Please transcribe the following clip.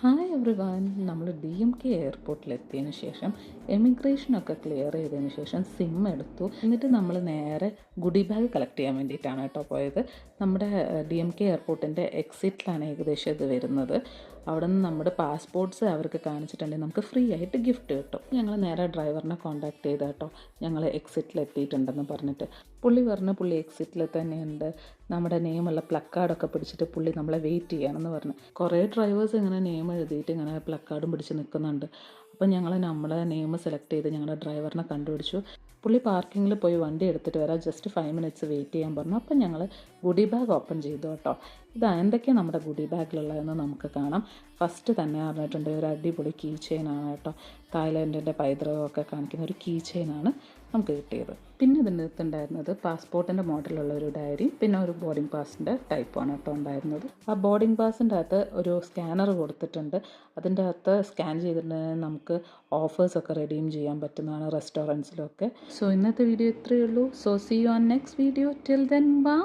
Hi every one. നമ്മൾ DMK എയർപോർട്ടിലെത്തിയതിന് ശേഷം എമിഗ്രേഷനൊക്കെ clear ചെയ്തതിന് ശേഷം സിം എടുത്തു. എന്നിട്ട് നമ്മൾ നേരെ ഗുഡി ബാഗ് കളക്ട് ചെയ്യാൻ വേണ്ടിയിട്ടാണ് കേട്ടോ പോയത്. നമ്മുടെ DMK എയർപോർട്ടിൻ്റെ എക്സിറ്റിലാണ് ഏകദേശം ഇത് വരുന്നത്. അവിടെ നിന്ന് നമ്മുടെ പാസ്പോർട്ട്സ് അവർക്ക് കാണിച്ചിട്ടുണ്ടെങ്കിൽ നമുക്ക് ഫ്രീ ആയിട്ട് ഗിഫ്റ്റ് കിട്ടും. ഞങ്ങൾ നേരെ ഡ്രൈവറിനെ കോൺടാക്ട് ചെയ്ത് കേട്ടോ, ഞങ്ങൾ എക്സിറ്റിലെത്തിയിട്ടുണ്ടെന്ന് പറഞ്ഞിട്ട്. പുള്ളി പറഞ്ഞു പുള്ളി എക്സിറ്റിൽ തന്നെയുണ്ട്, നമ്മുടെ നെയിമുള്ള പ്ലക്കാർഡൊക്കെ പിടിച്ചിട്ട് പുള്ളി നമ്മളെ വെയിറ്റ് ചെയ്യാമെന്ന് പറഞ്ഞു. കുറേ ഡ്രൈവേഴ്സ് ഇങ്ങനെ നെയിം എഴുതിയിട്ട് ഇങ്ങനെ പ്ലക്കാർഡും പിടിച്ച് നിൽക്കുന്നുണ്ട്. അപ്പം ഞങ്ങൾ നമ്മുടെ നെയിം സെലക്ട് ചെയ്ത് ഞങ്ങളുടെ ഡ്രൈവറിനെ കണ്ടുപിടിച്ചു. പുള്ളി പാർക്കിങ്ങിൽ പോയി വണ്ടി എടുത്തിട്ട് വരാം, ജസ്റ്റ് 5 മിനിറ്റ്സ് വെയിറ്റ് ചെയ്യാൻ പറഞ്ഞു. അപ്പം ഞങ്ങൾ ഗുഡി ബാഗ് ഓപ്പൺ ചെയ്തു കേട്ടോ. ഇത് എന്തൊക്കെയാണ് നമ്മുടെ ഗുഡി ബാഗിലുള്ളതെന്ന് നമുക്ക് കാണാം. ഫസ്റ്റ് തന്നെ പറഞ്ഞിട്ടുണ്ട് ഒരു അടിപൊളി കീ ചെയിനാണ് കേട്ടോ. തായ്ലൻഡിൻ്റെ പൈതൃകമൊക്കെ കാണിക്കുന്ന ഒരു കീ ചെയിനാണ് നമുക്ക് കിട്ടിയത്. പിന്നെ ഇതിൻ്റെ അകത്തുണ്ടായിരുന്നത് പാസ്പോർട്ടിൻ്റെ മോഡലുള്ള ഒരു ഡയറി, പിന്നെ ഒരു ബോർഡിംഗ് പാസിൻ്റെ ടൈപ്പാണ് കേട്ടോ ഉണ്ടായിരുന്നത്. ആ ബോർഡിംഗ് പാസിൻ്റെ അകത്ത് ഒരു സ്കാനർ കൊടുത്തിട്ടുണ്ട്. അതിൻ്റെ അകത്ത് സ്കാൻ ചെയ്തിട്ടുണ്ടെങ്കിൽ നമുക്ക് ഓഫേഴ്സൊക്കെ റെഡീം ചെയ്യാൻ പറ്റുന്നതാണ് റെസ്റ്റോറൻറ്റ്സിലൊക്കെ. സോ ഇന്നത്തെ വീഡിയോ ഇത്രയേ ഉള്ളൂ. So see you on next video. Till then by.